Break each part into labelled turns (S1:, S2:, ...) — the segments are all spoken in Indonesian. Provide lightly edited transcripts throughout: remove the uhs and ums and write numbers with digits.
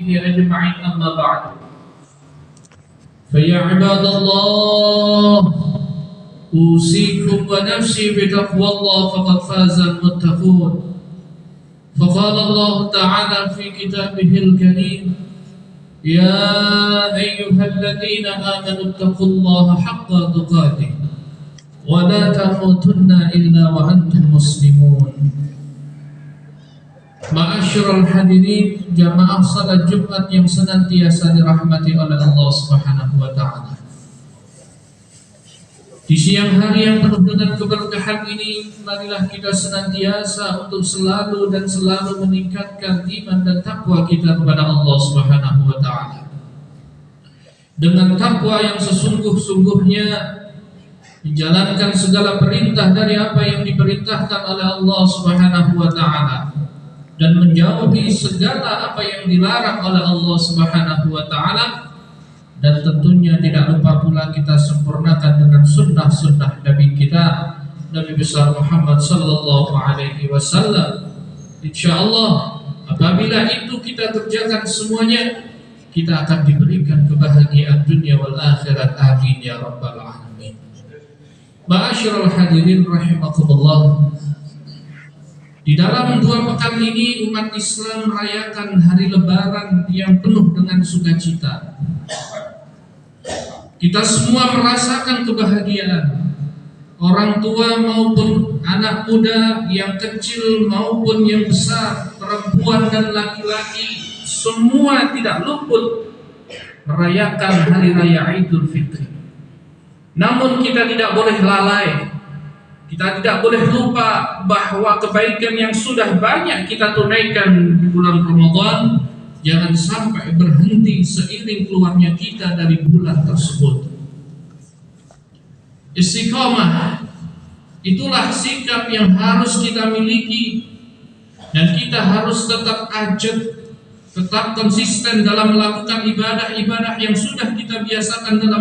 S1: أجمعين أما بعد فيا عباد الله أوصيكم ونفسي بتقوى الله فقد فاز المتقون فقال الله تعالى في كتابه الكريم يا أيها الذين آمنوا اتقوا الله حق تقاته ولا تموتن إلا وأنتم مسلمون. Ma'asyiral hadirin jamaah salat Jumat yang senantiasa dirahmati oleh Allah Subhanahu wa taala. Di siang hari yang penuh dengan keberkahan ini, marilah kita senantiasa untuk selalu meningkatkan iman dan takwa kita kepada Allah Subhanahu wa taala. Dengan takwa yang sesungguh-sungguhnya, menjalankan segala perintah dari apa yang diperintahkan oleh Allah Subhanahu wa taala dan menjauhi segala apa yang dilarang oleh Allah Subhanahu wa taala, dan tentunya tidak lupa pula kita sempurnakan dengan sunnah-sunnah Nabi kita, Nabi besar Muhammad sallallahu alaihi wasallam. Insyaallah apabila itu kita kerjakan semuanya, kita akan diberikan kebahagiaan dunia wal akhirat. Amin ya rabbal alamin. Ma'asyiral hadirin rahimakumullah. Di dalam 2 pekan ini umat Islam merayakan hari Lebaran yang penuh dengan sukacita. Kita semua merasakan kebahagiaan. Orang tua maupun anak muda, yang kecil maupun yang besar, perempuan dan laki-laki, semua tidak luput merayakan hari raya Idul Fitri. Namun kita tidak boleh lalai. Kita tidak boleh lupa bahwa kebaikan yang sudah banyak kita tunaikan di bulan Ramadan jangan sampai berhenti seiring keluarnya kita dari bulan tersebut. Istiqamah, itulah sikap yang harus kita miliki, dan kita harus tetap ajad, tetap konsisten dalam melakukan ibadah-ibadah yang sudah kita biasakan dalam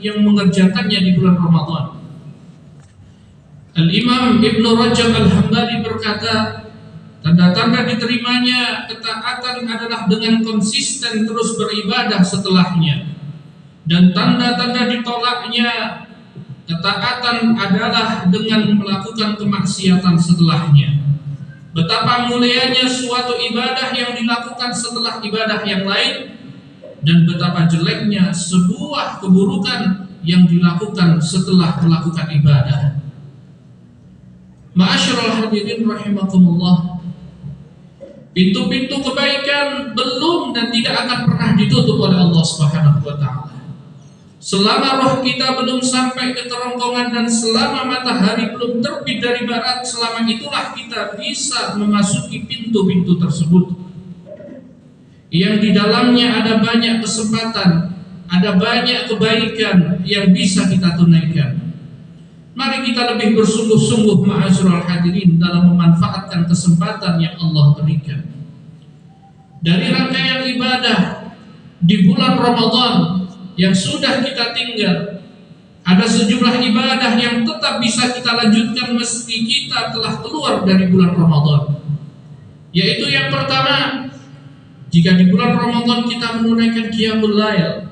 S1: mengerjakannya di bulan Ramadan. Al-Imam Ibn Rajab Al-Hambali berkata, tanda-tanda diterimanya ketaatan adalah dengan konsisten terus beribadah setelahnya, dan tanda-tanda ditolaknya ketaatan adalah dengan melakukan kemaksiatan setelahnya. Betapa mulianya suatu ibadah yang dilakukan setelah ibadah yang lain, dan betapa jeleknya sebuah keburukan yang dilakukan setelah melakukan ibadah. Ma'asyiral hadirin rahimakumullah, pintu-pintu kebaikan belum dan tidak akan pernah ditutup oleh Allah Subhanahu wa taala. Selama roh kita belum sampai ke kerongkongan dan selama matahari belum terbit dari barat, selama itulah kita bisa memasuki pintu-pintu tersebut, yang di dalamnya ada banyak kesempatan, ada banyak kebaikan yang bisa kita tunaikan. Mari kita lebih bersungguh-sungguh ma'asyiral hadirin dalam memanfaatkan kesempatan yang Allah berikan. Dari rangkaian ibadah di bulan Ramadan yang sudah kita tinggal, ada sejumlah ibadah yang tetap bisa kita lanjutkan meski kita telah keluar dari bulan Ramadan. Yaitu yang pertama, jika di bulan Ramadan kita menunaikan qiyamul lail,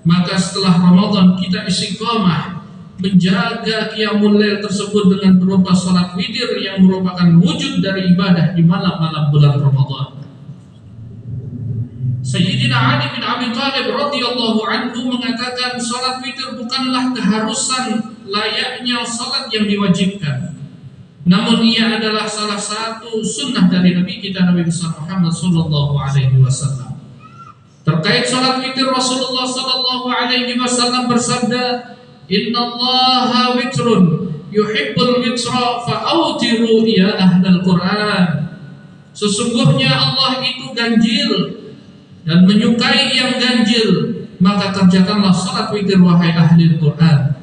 S1: maka setelah Ramadan kita istiqamah menjaga qiyamul lail tersebut dengan berupa salat witir yang merupakan wujud dari ibadah di malam-malam bulan Ramadan. Sayyidina Ali bin Abi Thalib radhiyallahu anhu mengatakan, salat witir bukanlah keharusan layaknya salat yang diwajibkan, namun ia adalah salah satu sunnah dari Nabi kita, Nabi besar Muhammad sallallahu alaihi wasallam. Terkait salat witir, Rasulullah sallallahu alaihi wasallam bersabda, innallaha witrun yuhibbul witra fa'autiru ya ahlal Qur'an. Sesungguhnya Allah itu ganjil dan menyukai yang ganjil, maka kerjakanlah salat witir wahai ahli Quran.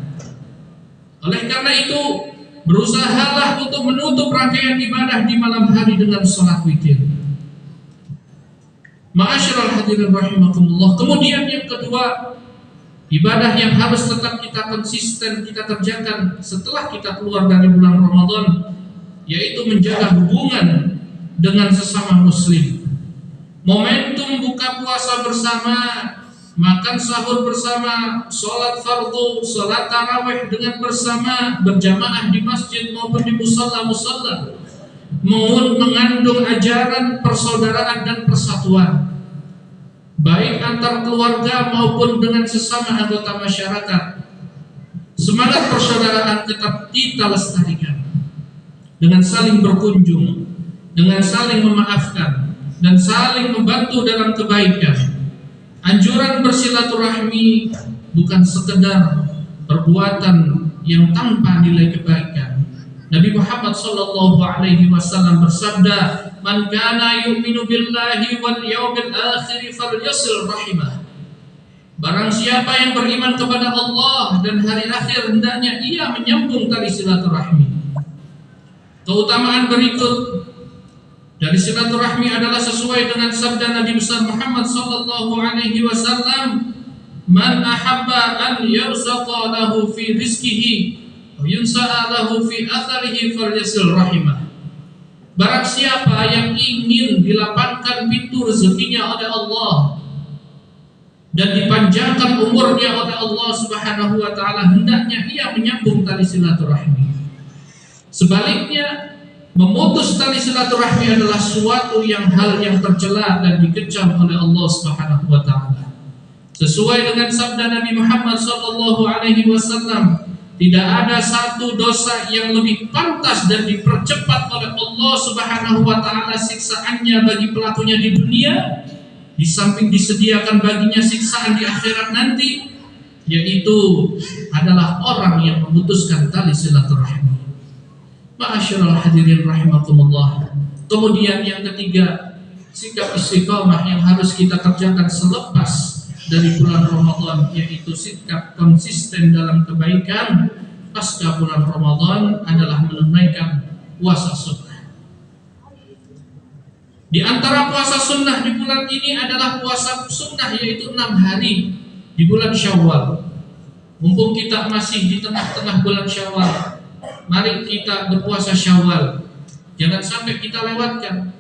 S1: Oleh karena itu, berusahalah untuk menutup rangkaian ibadah di malam hari dengan salat witir. Ma'asyiral hadirin rahimakumullah. Kemudian yang kedua, ibadah yang harus tetap kita konsisten kita kerjakan setelah kita keluar dari bulan Ramadan, yaitu menjaga hubungan dengan sesama muslim. momentum buka puasa bersama, makan sahur bersama, sholat fardu, sholat tarawih dengan bersama, berjamaah di masjid maupun di musalla-musalla, mengandung ajaran persaudaraan dan persatuan, baik antar keluarga maupun dengan sesama anggota masyarakat. Semangat persaudaraan tetap kita lestarikan dengan saling berkunjung, dengan saling memaafkan, dan saling membantu dalam kebaikan. Anjuran bersilaturahmi bukan sekedar perbuatan yang tanpa nilai kebaikan. Nabi Muhammad SAW bersabda, "Man kana yu'minu billahi wal yawmil akhir falyasil rahimah." Barang siapa yang beriman kepada Allah dan hari akhir, hendaknya ia menyambung tali silaturahmi. Keutamaan berikut dari silaturahmi adalah sesuai dengan sabda Nabi besar Muhammad SAW, "Man ahabba an yurzaqa lahu fi rizqihi wa yunsa'a lahu fi atharihi falyasil rahimah." Barang siapa yang ingin dilapangkan pintu rezekinya oleh Allah dan dipanjangkan umurnya oleh Allah Subhanahu wa taala, hendaknya ia menyambung tali silaturahmi. Sebaliknya, memutus tali silaturahmi adalah suatu hal yang tercela dan dikecam oleh Allah Subhanahu wa taala. Sesuai dengan sabda Nabi Muhammad SAW, tidak ada satu dosa yang lebih pantas dan dipercepat oleh Allah Subhanahu wa taala siksaannya bagi pelakunya di dunia, di samping disediakan baginya siksaan di akhirat nanti, yaitu adalah orang yang memutuskan tali silaturahmi. Ma'asyiral hadirin rahimakumullah. Kemudian yang ketiga, sikap istiqamah yang harus kita kerjakan selepas dari bulan Ramadan, yaitu sikap konsisten dalam kebaikan pasca bulan Ramadan adalah menunaikan puasa sunnah. Di antara puasa sunnah di bulan ini adalah puasa sunnah, yaitu 6 hari di bulan Syawal. Mumpung kita masih di tengah-tengah bulan Syawal, mari kita berpuasa Syawal. Jangan sampai kita lewatkan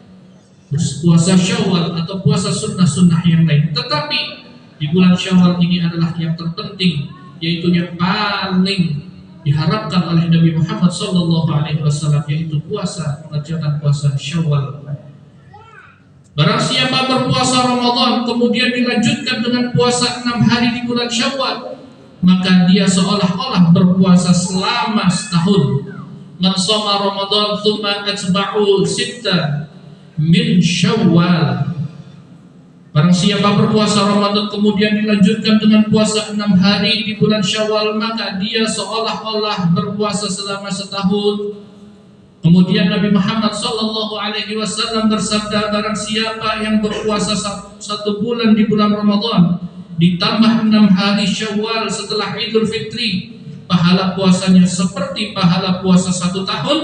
S1: puasa Syawal atau puasa sunnah-sunnah yang lain. Tetapi di bulan Syawal ini adalah yang terpenting, yaitu yang paling diharapkan oleh Nabi Muhammad SAW, yaitu mengerjakan puasa Syawal. Barang siapa berpuasa Ramadan kemudian dilanjutkan dengan puasa 6 hari di bulan Syawal, maka dia seolah-olah berpuasa selama setahun. Man shoma Ramadan tsumma atba'u sitta min Syawal. Barang siapa berpuasa Ramadan kemudian dilanjutkan dengan puasa 6 hari di bulan Syawal, maka dia seolah-olah berpuasa selama setahun. Kemudian Nabi Muhammad SAW bersabda, barang siapa yang berpuasa 1 bulan di bulan Ramadan ditambah 6 hari Syawal setelah Idul Fitri, pahala puasanya seperti pahala puasa 1 tahun.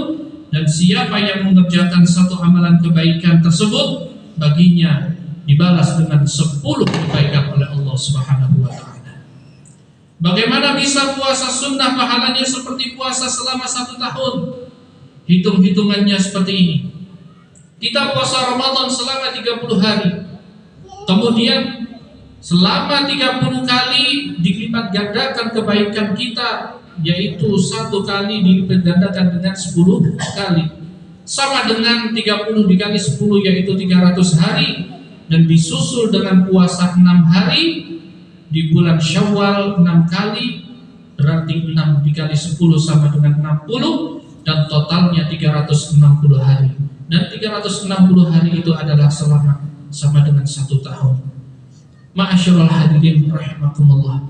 S1: Dan siapa yang mengerjakan satu amalan kebaikan tersebut, baginya dibalas dengan 10 kebaikan oleh Allah Subhanahu wa taala. Bagaimana bisa puasa sunnah pahalanya seperti puasa selama 1 tahun? Hitung-hitungannya seperti ini. Kita puasa Ramadan selama 30 hari. Kemudian selama 30 kali dilipat gandakan kebaikan kita, yaitu 1 kali dilipat gandakan dengan 10 kali. Sama dengan 30 dikali 10, yaitu 300 hari. Dan disusul dengan puasa 6 hari di bulan Syawal 6 kali, berarti 6 dikali 10 sama dengan 60, dan totalnya 360 hari. Dan 360 hari itu adalah sama dengan 1 tahun. Ma'asyiral hadirin rahimakumullah.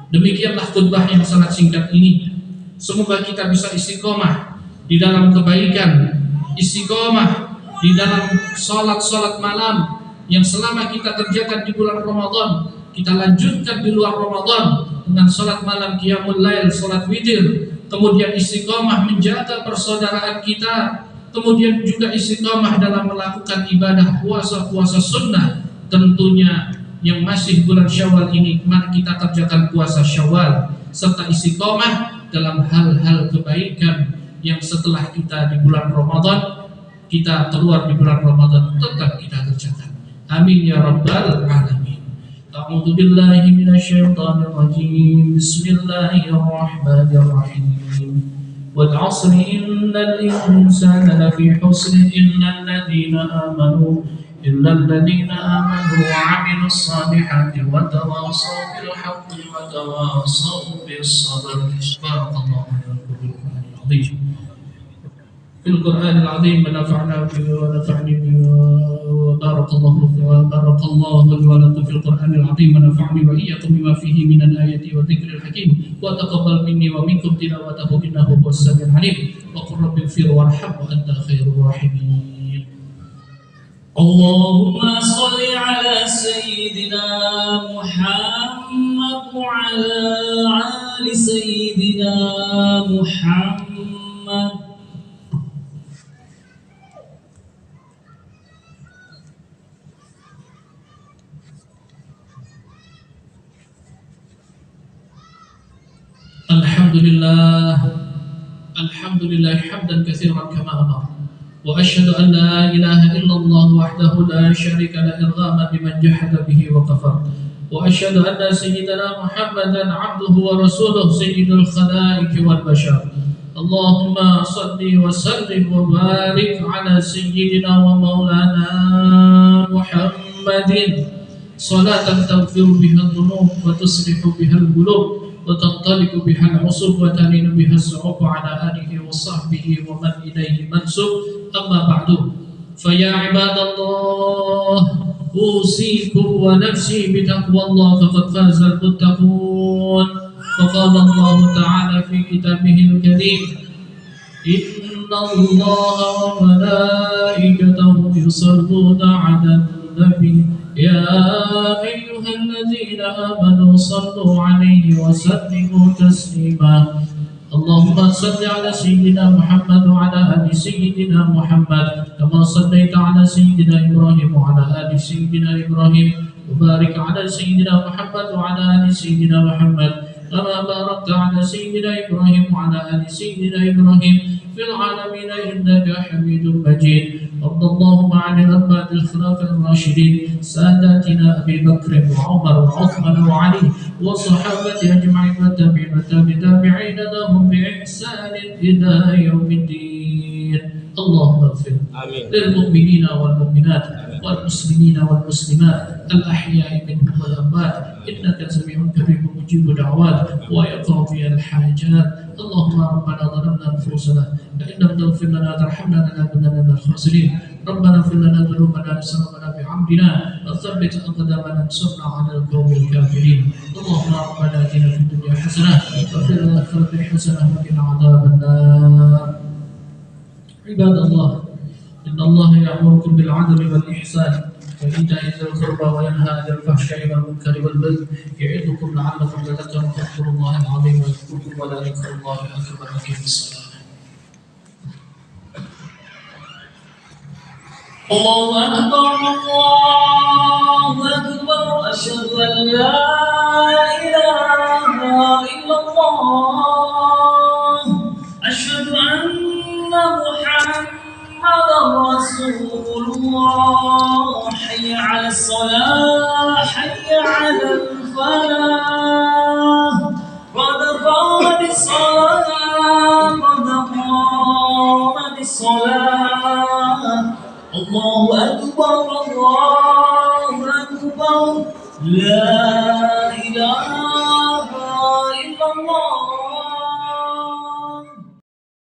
S1: Demikianlah khutbah yang sangat singkat ini. Semoga kita bisa istiqomah di dalam kebaikan, istiqomah di dalam salat malam yang selama kita kerjakan di bulan Ramadan, kita lanjutkan di luar Ramadan dengan salat malam qiyamul lail, salat witir. Kemudian istiqomah menjaga persaudaraan kita, kemudian juga istiqomah dalam melakukan ibadah puasa sunnah. Tentunya yang masih bulan Syawal ini, mari kita kerjakan puasa Syawal serta istiqomah dalam hal-hal kebaikan yang setelah kita di bulan Ramadan, kita keluar di bulan Ramadan tetap kita kerjakan. Amin ya rabbal alamin. A'udzu billahi minasyaitonir rajim. Bismillahirrahmanirrahim. Wal 'asri innal insana lafi khusr إلا الذين آمنوا وعملوا الصالحات وتواصوا بالحق وتواصوا بالصبر. بارك الله في القرآن العظيم ونفعنا به ونفعني به وبارك الله لي ولكم في القرآن العظيم ونفعني وإياكم بما فيه من الآيات والذكر الحكيم وتقبل مني ومنكم تلاوته إنه هو السميع العليم وقل رب اغفر وارحم وأنت خير الراحمين. اللهم صل على سيدنا محمد وعلى آل سيدنا محمد. الحمد لله حمدا كثيرا كما أمر، وأشهد أن لا إله إلا الله وحده لا شريك له إرغاما لمن جحد به وكفر، وأشهد أن سيدنا محمدا عبده ورسوله سيد الخلائق والبشر. اللهم صل وسلم وبارك على سيدنا ومولانا محمد صلاة تغفر بها الذنوب وتصلح بها القلوب وتنطلق بها العصب وتلين بها الصعوب على آله وصحبه ومن إليه منسوب. أما بعد فيا عباد الله أوصيكم ونفسي بتقوى الله فقد فاز المتقون. وقال الله تعالى في كتابه الكريم إن الله وملائكته يصلون على النبي يا أيها الذين آمنوا صلوا عليه وسلموا تسليما. اللهم صل على سيدنا محمد وعلى آل سيدنا محمد كما صليت على سيدنا إبراهيم وعلى آل سيدنا إبراهيم وبارك على سيدنا محمد وعلى آل سيدنا محمد كما باركت على سيدنا إبراهيم وعلى آل سيدنا إبراهيم في العالمين إنك حميد مجيد. وارض اللهم عن الأربعة الخلفاء الراشدين ساداتنا أبي بكر وعمر وعثمان وعلي والصحابة أجمعين والتابعين لهم بإحسان إلى يوم الدين. اللهم اغفر للمؤمنين والمؤمنات والمسلمين والمسلمات الأحياء منهم والأموات إنك سميع قريب مجيب دعوات ويقضي الحاجات. اللهم ربنا ظلمنا أنفسنا فإن لم تغفر لنا وترحمنا لنكونن من الخاسرين. ربنا اغفر لنا ذنوبنا وإسرافنا في عمدنا وثبت أقدامنا وانصرنا على القوم الكافرين. اللهم ربنا آتنا في الدنيا حسنة وفي الآخرة حسنة وقنا عذاب النار. عباد الله إن الله يأمركم بالعدل والإحسان وإيتاء ذي القربى وينهى عن الفحشاء والمنكر والبغي يعظكم لعلكم تذكرون. فاذكروا الله العظيم يذكركم ولذكر الله أكبر. أقيموا الصلاة. الله أكبر الله أكبر أشهد أن لا إله إلا الله أشهد أن محمدا رسول الله. حي على الصلاة حي على الفلاح قد قامت الصلاة قد قامت الصلاة. الله أكبر لا